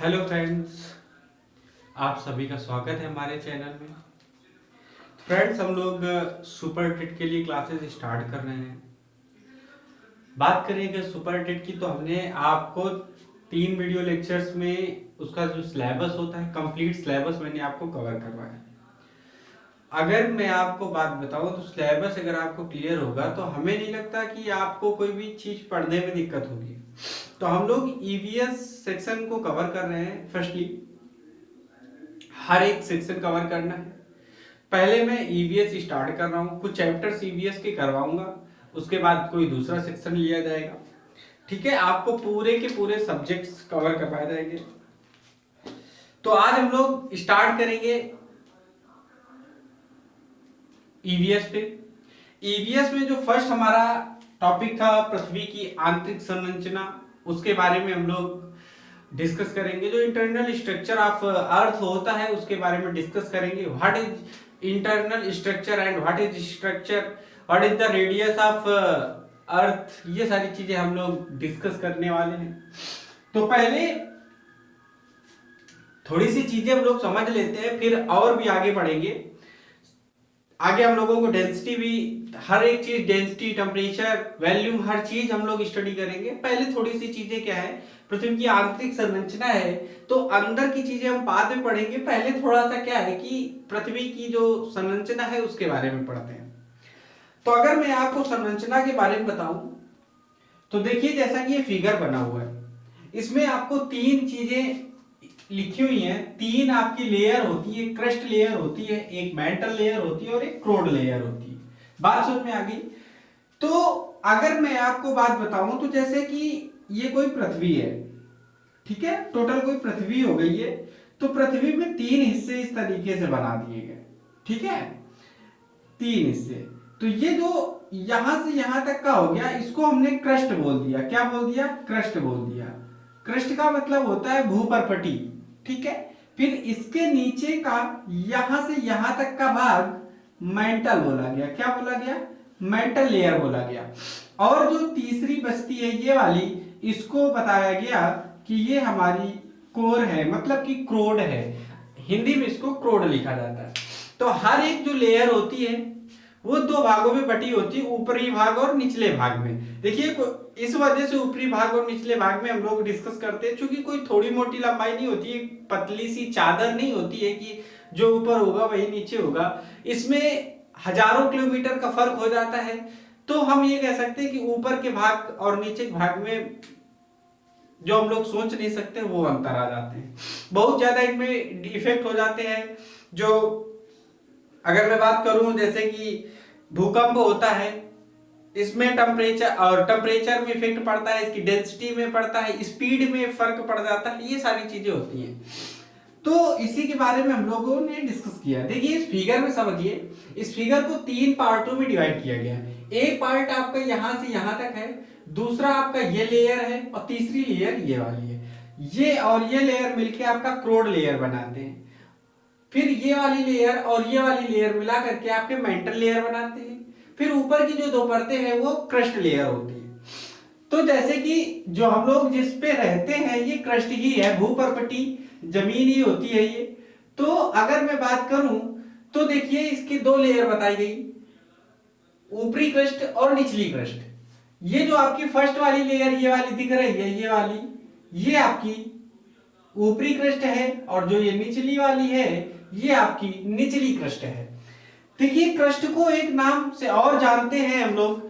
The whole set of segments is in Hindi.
हेलो फ्रेंड्स, आप सभी का स्वागत है हमारे चैनल में। फ्रेंड्स, हम लोग सुपर टेट के लिए क्लासेस स्टार्ट कर रहे हैं। बात करेंगे सुपर टेट की, तो हमने आपको 3 वीडियो लेक्चर्स में उसका जो सिलेबस होता है, कंप्लीट सिलेबस मैंने आपको कवर करवाया है। अगर मैं आपको बात बताऊं तो सिलेबस अगर आपको क्लियर होगा तो हमें नहीं लगता कि आपको कोई भी चीज पढ़ने में दिक्कत होगी। तो हम लोग ईवीएस सेक्शन को कवर कर रहे हैं। फर्स्टली हर एक सेक्शन कवर करना है। पहले मैं ईवीएस स्टार्ट कर रहा हूँ, कुछ चैप्टर्स ईवीएस के करवाऊंगा, उसके बाद कोई दूसरा सेक्शन लिया जाएगा। ठीक है, आपको पूरे के पूरे सब्जेक्ट्स कवर करवाए जाएंगे। तो आज हम लोग स्टार्ट करेंगे ईवीएस पे। ईवीएस में जो फर्स्ट हमारा टॉपिक था पृथ्वी की आंतरिक संरचना, उसके बारे में हम लोग डिस्कस करेंगे। जो इंटरनल स्ट्रक्चर ऑफ अर्थ होता है उसके बारे में डिस्कस करेंगे। What is internal structure and what is structure, what is the radius of earth, ये सारी चीजें हम लोग डिस्कस करने वाले हैं। तो पहले थोड़ी सी चीजें हम लोग समझ लेते हैं, फिर और भी आगे बढ़ेंगे। आगे हम लोगों को डेंसिटी भी, हर एक चीज, डेंसिटी, टेम्परेचर, वॉल्यूम, हर चीज हम लोग स्टडी करेंगे। पहले थोड़ी सी चीजें क्या है, पृथ्वी की आंतरिक संरचना है, तो अंदर की चीजें हम बाद में पढ़ेंगे। पहले थोड़ा सा क्या है कि पृथ्वी की जो संरचना है उसके बारे में पढ़ते हैं। तो अगर मैं आपको संरचना के बारे में बताऊं तो देखिए, जैसा कि ये फिगर बना हुआ है, इसमें आपको 3 चीजें लिखी हुई हैं। 3 आपकी लेयर होती है, क्रस्ट लेयर होती है, एक मेंटल लेयर होती है और एक क्रोड लेयर होती है। बात समझ में आ गई? तो अगर मैं आपको बात बताऊं तो जैसे कि ये कोई पृथ्वी है, ठीक है, टोटल कोई पृथ्वी हो गई है। तो पृथ्वी में 3 हिस्से इस तरीके से बना दिए गए, ठीक है, 3 हिस्से। तो ये जो यहां से यहां तक का हो गया, इसको हमने क्रस्ट बोल दिया। क्या बोल दिया? क्रस्ट बोल दिया। क्रस्ट का मतलब होता है भूपर्पटी, ठीक है। फिर इसके नीचे का यहां से यहां तक का भाग मेंटल बोला गया। क्या बोला गया? मेंटल लेयर बोला गया। और जो तीसरी बस्ती है ये वाली, इसको बताया गया कि ये हमारी कोर है, मतलब कि क्रोड है। हिंदी में इसको क्रोड लिखा जाता है। तो हर एक जो लेयर होती है वो 2 भागों में बटी होती है, ऊपरी भाग और निचले भाग में। देखिए, इस वजह से ऊपरी भाग और निचले भाग में हम लोग डिस्कस करते हैं, क्योंकि कोई थोड़ी मोटी लंबाई नहीं होती है, पतली सी चादर नहीं होती है कि जो ऊपर होगा वही नीचे होगा। इसमें हजारों किलोमीटर का फर्क हो जाता है। तो हम ये कह सकते हैं कि ऊपर के भाग और नीचे के भाग में जो हम लोग सोच नहीं सकते वो अंतर आ जाते हैं, बहुत ज्यादा इनमें इफेक्ट हो जाते हैं। जो अगर मैं बात करूं, जैसे कि भूकंप होता है, इसमें टेम्परेचर में इफेक्ट पड़ता है, इसकी डेंसिटी में पड़ता है, स्पीड में फर्क पड़ जाता है, ये सारी चीजें होती हैं। तो इसी के बारे में हम लोगों ने डिस्कस किया। देखिए, इस फिगर में समझिए, इस फिगर को 3 पार्टों में डिवाइड किया गया है। एक पार्ट आपका यहां से यहां तक है, दूसरा आपका ये लेयर है, और तीसरी लेयर ये वाली है। ये और ये लेयर मिलके आपका क्रोड लेयर बनाते हैं। फिर ये वाली लेयर और ये वाली लेयर मिला करके आपके मेंटल लेयर बनाते हैं। फिर ऊपर की जो 2 परतें हैं वो क्रस्ट लेयर होती है। तो जैसे कि जो हम लोग जिस पे रहते हैं ये क्रस्ट ही है, भूपर्पटी जमीन ही होती है ये। तो अगर मैं बात करूं तो देखिए, इसकी 2 लेयर बताई गई, ऊपरी क्रस्ट और निचली क्रस्ट। ये जो आपकी फर्स्ट वाली लेयर ये वाली दिख रही है, ये वाली, ये आपकी ऊपरी क्रस्ट है, और जो ये निचली वाली है ये आपकी निचली क्रस्ट है। देखिए, क्रस्ट को एक नाम से और जानते हैं हम लोग,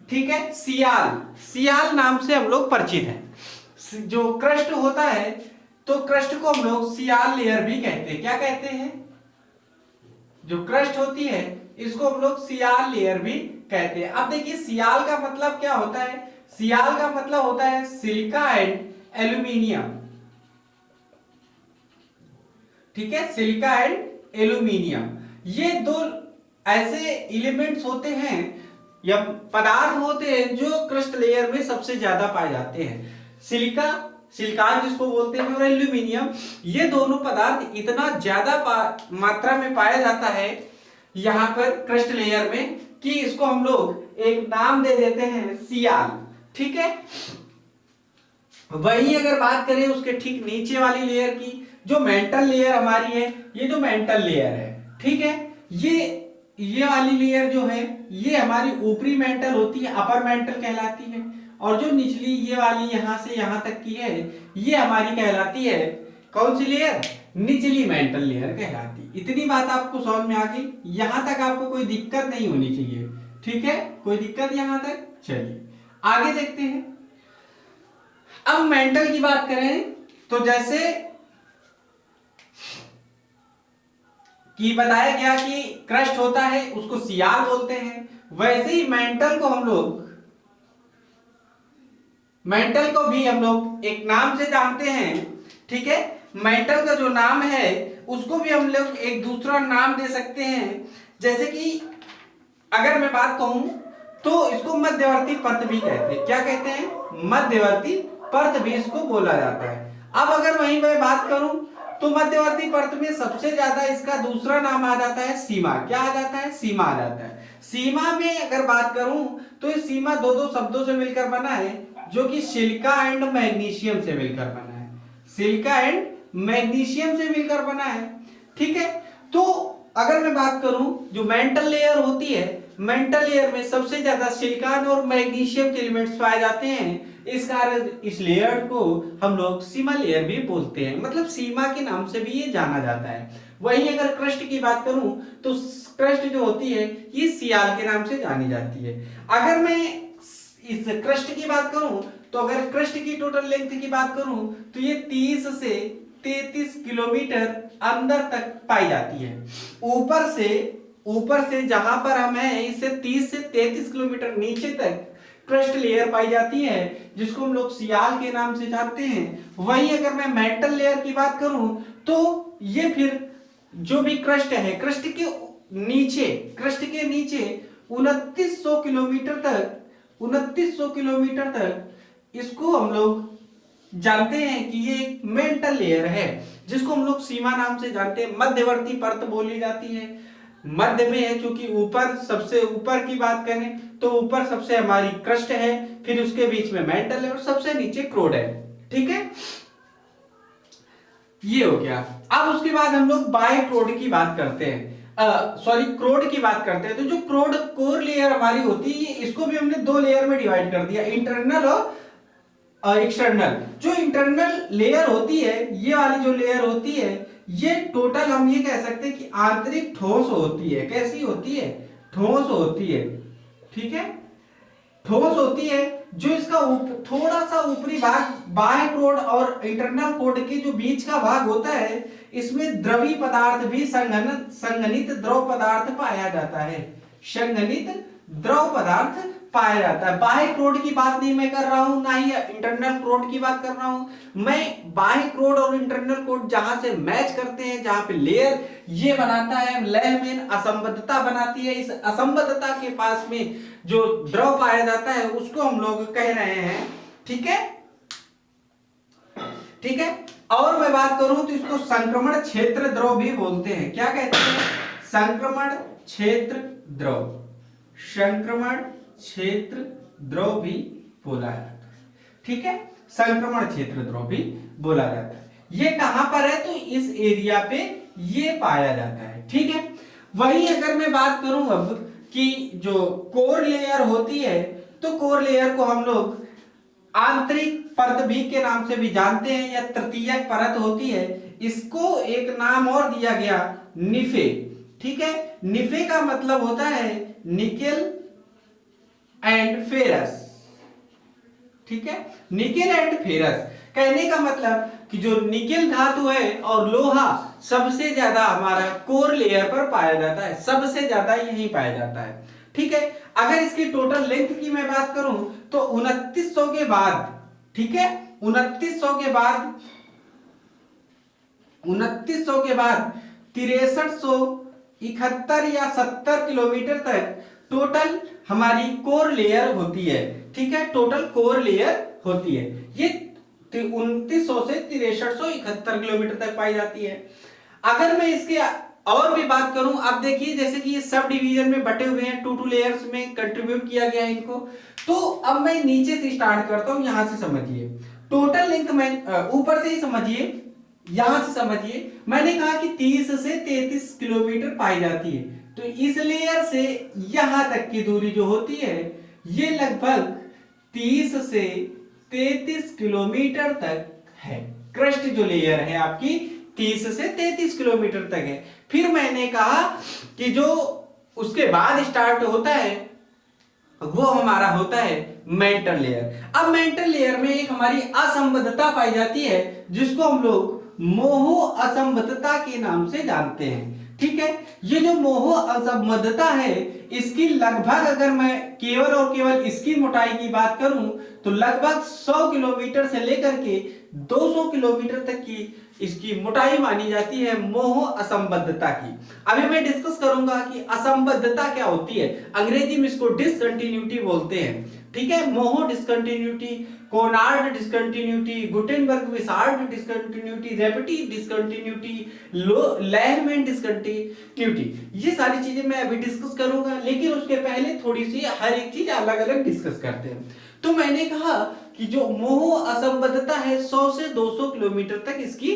ठीक है, सियाल। सियाल नाम से हम लोग परिचित हैं। जो क्रस्ट होता है, तो क्रस्ट को हम लोग सियाल लेयर भी कहते हैं। क्या कहते हैं? जो क्रस्ट होती है इसको हम लोग सियाल लेयर भी कहते हैं। अब देखिए, सियाल का मतलब क्या होता है? सियाल का मतलब होता है सिलिका एंड एल्यूमिनियम, ठीक है, सिलिका एंड एल्यूमिनियम। ये 2 ऐसे एलिमेंट्स होते हैं या पदार्थ होते हैं जो क्रस्ट लेयर में सबसे ज्यादा पाए जाते हैं। सिलिकॉन जिसको बोलते हैं, और एल्यूमिनियम, ये दोनों पदार्थ इतना ज्यादा मात्रा में पाया जाता है यहाँ पर क्रस्ट लेयर में कि इसको हम लोग एक नाम दे देते हैं सियाल, ठीक है। वही अगर बात करें उसके ठीक नीचे वाली लेयर की, जो मेंटल लेयर हमारी है, ये जो मेंटल लेयर है, ठीक है, ये वाली लेयर जो है ये हमारी ऊपरी मेंटल होती है, अपर मेंटल कहलाती है। और जो निचली ये वाली यहां से यहां तक की है, ये हमारी कहलाती है कौन सी लेयर? निचली मेंटल लेयर कहलाती। इतनी बात आपको समझ में आ गई? यहां तक आपको कोई दिक्कत नहीं होनी चाहिए, ठीक है, कोई दिक्कत यहां तक? चलिए आगे देखते हैं। अब मेंटल की बात करें तो जैसे कि बताया गया कि क्रस्ट होता है उसको सियाल बोलते हैं, वैसे ही मेंटल को भी हम लोग एक नाम से जानते हैं, ठीक है। मेंटल का जो नाम है उसको भी हम लोग एक दूसरा नाम दे सकते हैं। जैसे कि अगर मैं बात कहूं तो इसको मध्यवर्ती परत भी कहते हैं। क्या कहते हैं? मध्यवर्ती परत भी इसको बोला जाता है। अब अगर वहीं मैं बात करूं तो मध्यवर्ती परत में सबसे ज्यादा इसका दूसरा नाम आ जाता है सीमा। क्या आ जाता है? सीमा आ जाता है। सीमा में अगर बात करूं तो ये सीमा दो शब्दों से मिलकर बना है, जो कि सिलिका एंड मैग्नीशियम से मिलकर बना है। सिलिका एंड मैग्नीशियम से मिलकर बना है, ठीक है। तो अगर मैं बात करूं जो मेंटल लेयर होती है, मेंटल लेयर में सबसे ज्यादा सिलिकॉन और मैग्नीशियम के एलिमेंट्स पाए जाते हैं। इस कारण इस लेयर को हम लोग सीमा लेयर भी बोलते हैं, मतलब सीमा के नाम से भी ये जाना जाता है। वहीं अगर क्रस्ट की बात करूं तो क्रस्ट जो होती है ये सियाल के नाम से जानी जाती है। अगर मैं इस क्रस्ट की बात करूं तो अगर क्रस्ट की टोटल लेंथ की बात करूं तो ये 30 से 33 किलोमीटर अंदर तक पाई जाती है। ऊपर से जहां पर हम हैं इससे 30 से 33 किलोमीटर नीचे तक क्रस्ट लेयर पाई जाती है, जिसको हम लोग सियाल के नाम से जानते हैं। वहीं अगर मैं मेंटल लेयर की बात करूं तो ये फिर जो भी क्रस्ट है, क्रस्ट के नीचे 2900 किलोमीटर तक इसको हम लोग जानते हैं कि ये एक मेंटल लेयर है, जिसको हम लोग सीमा नाम से जानते हैं। मध्यवर्ती परत बोली जाती है, मध्य में है, क्योंकि ऊपर सबसे ऊपर की बात करें तो ऊपर सबसे हमारी क्रस्ट है, फिर उसके बीच में मेंटल है और सबसे नीचे क्रोड है, ठीक है। ये हो गया। अब उसके बाद हम लोग बाह्य क्रोड की बात करते हैं, क्रोड की बात करते हैं। तो जो क्रोड कोर लेयर हमारी होती है, इसको भी हमने दो लेयर में डिवाइड कर दिया, इंटरनल और एक्सटर्नल। जो इंटरनल लेयर होती है, ये वाली जो लेयर होती है, ये टोटल हम ये कह सकते हैं कि आंतरिक ठोस होती है। कैसी होती है? ठोस होती है, ठीक है, ठोस होती है। जो इसका थोड़ा सा ऊपरी भाग बाह्य क्रोड और इंटरनल क्रोड के जो बीच का भाग होता है, इसमें द्रवी पदार्थ भी संघनित द्रव पदार्थ पाया जाता है। संघनित द्रव पदार्थ पाया जाता है। बाह्य क्रोड की बात नहीं मैं कर रहा हूं, ना ही इंटरनल क्रोड की बात कर रहा हूं। मैं बाह्य क्रोड और इंटरनल क्रोड जहां से मैच करते हैं, जहां पे लेयर ये बनाता है, लय में असंबद्धता बनाती है, इस असंबद्धता के पास में जो द्रव पाया जाता है उसको हम लोग कह रहे हैं, ठीक है, ठीक है। और मैं बात करूं तो इसको संक्रमण क्षेत्र द्रव भी बोलते हैं। क्या कहते हैं? संक्रमण क्षेत्र द्रव, संक्रमण क्षेत्र द्रव भी बोला जाता है, ठीक है, संक्रमण क्षेत्र द्रव भी बोला जाता है। ये कहां पर है? तो इस एरिया पे ये पाया जाता है, ठीक है। वहीं अगर मैं बात करूं अब कि जो कोर लेयर होती है, तो कोर लेयर को हम लोग आंतरिक परत भी के नाम से भी जानते हैं, या तृतीयक परत होती है। इसको एक नाम और दिया गया, निफे, ठीक है। निफे का मतलब होता है निकेल एंड फेरस, ठीक है, निकेल एंड फेरस। कहने का मतलब कि जो निकेल धातु है और लोहा सबसे ज्यादा हमारा कोर लेयर पर पाया जाता है, सबसे ज्यादा यही पाया जाता है, ठीक है। अगर इसकी टोटल लेंथ की मैं बात करूं तो 2900 के बाद, ठीक है, 2900 के बाद 6371 या 70 किलोमीटर तक टोटल हमारी कोर लेयर होती है, ठीक है, टोटल कोर लेयर होती है। ये 2900 से 6371 किलोमीटर तक पाई जाती है। अगर मैं इसके और भी बात करूं, अब देखिए जैसे कि ये सब डिवीजन में बटे हुए हैं, 2 लेयर्स में कंट्रीब्यूट किया गया है इनको। तो अब मैं नीचे से स्टार्ट करता हूं, यहां से समझिए। टोटल लेंथ में ऊपर से ही समझिए, यहां से समझिए, मैंने कहा कि 30 से 33 किलोमीटर पाई जाती है। तो इस लेयर से यहां तक की दूरी जो होती है ये लगभग 30 से 33 किलोमीटर तक है। क्रस्ट जो लेयर है आपकी 30 से 33 किलोमीटर तक है। फिर मैंने कहा कि जो उसके बाद स्टार्ट होता है वो हमारा होता है मेंटल लेयर। अब मेंटल लेयर में एक हमारी असंबद्धता पाई जाती है जिसको हम लोग मोह असंबद्धता के नाम से जानते हैं। ठीक है, ये जो मोह असंबद्धता है इसकी लगभग, अगर मैं केवल और केवल इसकी मोटाई की बात करूं तो लगभग 100 किलोमीटर से लेकर के 200 किलोमीटर तक की इसकी मोटाई मानी जाती है मोह असंबद्धता की। अभी मैं डिस्कस करूंगा कि असंबद्धता क्या होती है। अंग्रेजी में इसको डिसकंटिन्यूटी बोलते हैं। ठीक है, Moho discontinuity, Conrad discontinuity, Gutenberg Wiechert discontinuity, Repetti discontinuity, Lehmann discontinuity, ये सारी चीजें मैं अभी डिस्कस करूंगा। लेकिन उसके पहले थोड़ी सी हर एक चीज अलग अलग डिस्कस करते हैं। तो मैंने कहा कि जो मोह असंबद्धता है 100 से 200 किलोमीटर तक इसकी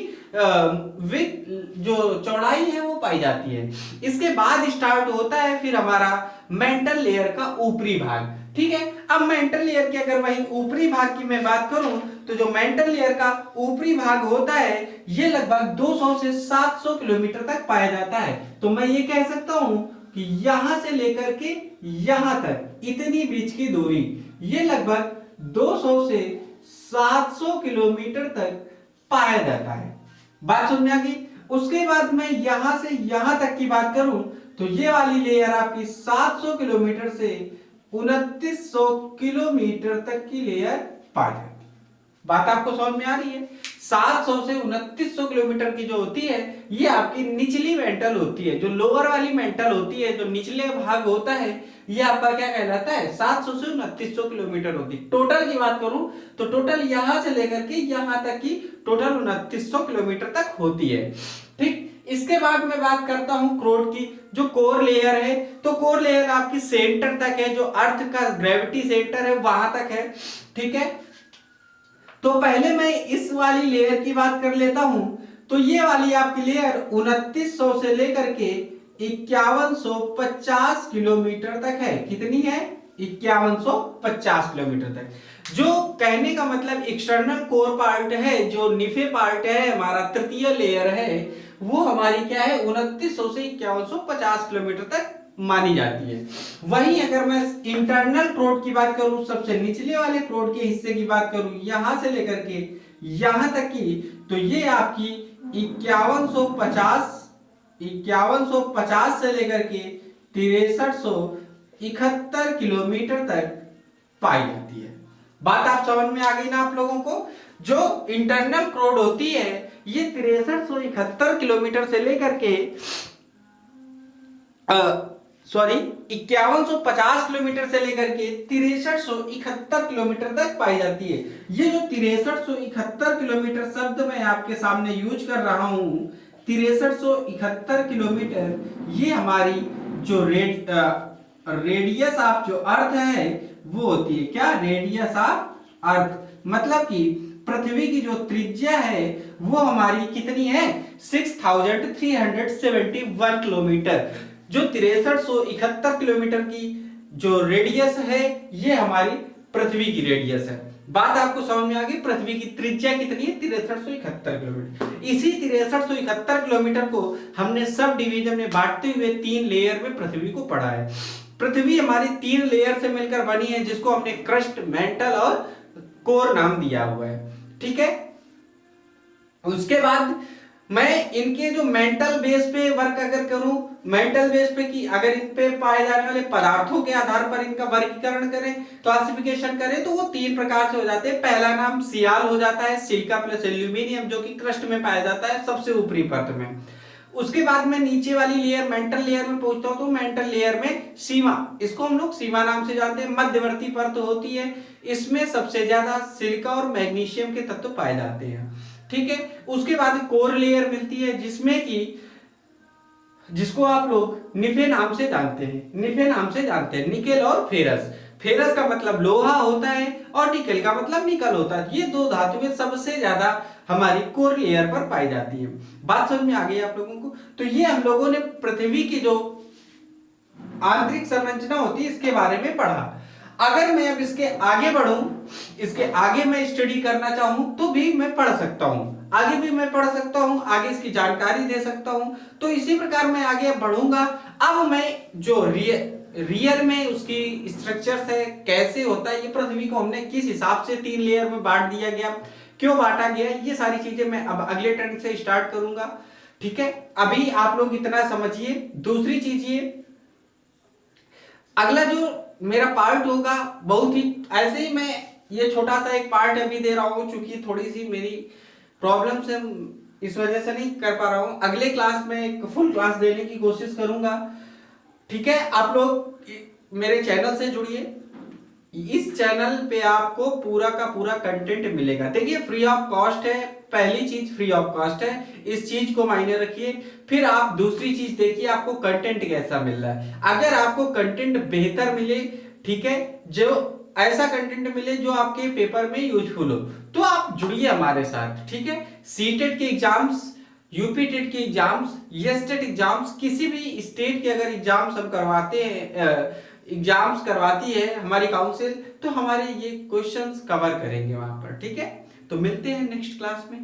जो चौड़ाई है वो पाई जाती है। इसके बाद स्टार्ट होता है फिर हमारा मेंटल लेयर का ऊपरी भाग। ठीक है, अब मेंटल लेयर की अगर वही ऊपरी भाग की मैं बात करूं तो जो मेंटल लेयर का ऊपरी भाग होता है ये लगभग 200 से 700 किलोमीटर तक पाया जाता है। तो मैं ये कह सकता हूं कि यहां से लेकर के यहां तक इतनी बीच की दूरी ये लगभग 200 से 700 किलोमीटर तक पाया जाता है। बात समझ में आ गई। उसके बाद मैं यहां से यहां तक की बात करूं तो ये वाली लेयर आपकी 700 किलोमीटर से 2900 किलोमीटर तक की लेयर पाई जाती है। बात आपको समझ में आ रही है। 700 से 2900 किलोमीटर की जो होती है ये आपकी निचली मेंटल होती है। जो लोअर वाली मेंटल होती है, जो निचले भाग होता है, ये आपका क्या कहलाता है 700 से 2900 किलोमीटर होती है। टोटल की बात करूं तो टोटल यहां से लेकर के यहां तक की टोटल 2900 किलोमीटर तक होती है। ठीक, इसके बाद मैं बात करता हूं कोर की। जो कोर लेयर है तो कोर लेयर आपकी सेंटर तक है, जो अर्थ का ग्रेविटी सेंटर है वहां तक है। ठीक है, तो पहले मैं इस वाली लेयर की बात कर लेता हूं। तो ये वाली आपकी लेयर 2900 से लेकर के 5150 किलोमीटर तक है। कितनी है? 5150 किलोमीटर तक। जो कहने का मतलब एक्सटर्नल कोर पार्ट है, जो निफे पार्ट है, हमारा तृतीय लेयर है, वो हमारी क्या है 2900 से 5150 किलोमीटर तक मानी जाती है। वहीं अगर मैं इंटरनल ट्रोड की बात करूं, सबसे निचले वाले ट्रोड के हिस्से की बात करूं, यहां से लेकर के यहां तक की, तो ये आपकी 5150 से लेकर के 6371 किलोमीटर तक पाई जाती है। बात आप समझ में आ गई ना आप लोगों को। जो इंटरनल क्रोड होती है ये 6371 किलोमीटर से लेकर के 5150 किलोमीटर से लेकर के 6371 किलोमीटर तक पाई जाती है। ये जो 6371 किलोमीटर शब्द मैं आपके सामने यूज कर रहा हूं, 6371 किलोमीटर, ये हमारी जो रेडियस ऑफ जो अर्थ है वो होती है। क्या? रेडियस ऑफ अर्थ, मतलब कि पृथ्वी की जो त्रिज्या है वो हमारी कितनी है 6371 किलोमीटर। जो 6371 किलोमीटर की जो रेडियस है ये हमारी पृथ्वी की रेडियस है। बात आपको समझ में आ गई। पृथ्वी की त्रिज्या कितनी है 6371 किलोमीटर। इसी 6371 किलोमीटर को हमने सब डिवीजन में बांटते हुए 3 लेयर में पृथ्वी को पढ़ा है। पृथ्वी हमारी 3 लेयर से मिलकर बनी है जिसको हमने क्रस्ट, मेंटल और कोर नाम दिया हुआ है। ठीक है, उसके बाद मैं इनके जो मेंटल बेस पे वर्क अगर करूं, मेंटल बेस पे कि अगर इन पे पाए जाने वाले पदार्थों के आधार पर इनका वर्गीकरण करें, क्लासिफिकेशन करें, तो वो 3 प्रकार से हो जाते हैं। पहला नाम सियाल हो जाता है, सिलिका प्लस एल्यूमिनियम, जो कि क्रस्ट में पाया जाता है सबसे ऊपरी परत में। उसके बाद में नीचे वाली लेयर मेंटल लेयर में पहुंचता हूं तो मेंटल लेयर में सीमा, इसको हम लोग सीमा नाम से जानते हैं, मध्यवर्ती परत होती है। इसमें सबसे ज्यादा सिलिका और मैग्नीशियम के तत्व पाए जाते हैं। ठीक है, उसके बाद कोर लेयर मिलती है जिसमें कि जिसको आप लोग निफे नाम से जानते हैं, निफे नाम से जानते हैं, निकेल और फेरस। फेरस का मतलब लोहा होता है और निकल का मतलब निकल होता है। ये दो धातुएं सबसे ज्यादा हमारी कोर लेयर पर पाई जाती है। बात समझ में आ गई आप लोगों को? तो ये हम लोगों ने पृथ्वी की जो आंतरिक संरचना होती है इसके बारे में पढ़ा। अगर मैं अब इसके आगे बढ़ूं, इसके आगे मैं स्टडी करना चाहूं तो भी मैं पढ़ सकता हूं, आगे भी मैं पढ़ सकता हूं, आगे इसकी जानकारी दे सकता हूं। तो इसी प्रकार मैं आगे बढ़ूंगा। अब मैं जो रियर में उसकी स्ट्रक्चर्स है, कैसे होता है, ये पृथ्वी को हमने किस हिसाब से 3 लेयर में बांट दिया गया, क्यों बांटा गया, ये सारी चीजें मैं अब अगले टर्न से स्टार्ट करूंगा। ठीक है, अभी आप लोग इतना समझिए। दूसरी चीज ये, अगला जो मेरा पार्ट होगा बहुत ही ऐसे ही, मैं ये छोटा सा एक पार्ट अभी दे रहा हूं, चूंकि थोड़ी सी मेरी प्रॉब्लम से इस वजह से नहीं कर पा रहा हूं। अगले क्लास में एक फुल क्लास देने की कोशिश करूंगा। ठीक है, आप लोग मेरे चैनल से जुड़िए। इस चैनल पे आपको पूरा का पूरा कंटेंट मिलेगा। देखिए, फ्री ऑफ कॉस्ट है, पहली चीज फ्री ऑफ कॉस्ट है, इस चीज को मायने रखिए। फिर आप दूसरी चीज देखिए आपको कंटेंट कैसा मिल रहा है। अगर आपको कंटेंट बेहतर मिले, ठीक है, जो ऐसा कंटेंट मिले जो आपके पेपर में यूजफुल हो, तो आप जुड़िए हमारे साथ। ठीक है, सीटेट के एग्जाम्स, यूपी टेट के एग्जाम्स, एसटेट एग्जाम्स, किसी भी स्टेट के अगर एग्जाम्स हम करवाते हैं, एग्जाम्स करवाती है हमारी काउंसिल, तो हमारे ये क्वेश्चंस कवर करेंगे वहां पर। ठीक है, तो मिलते हैं नेक्स्ट क्लास में।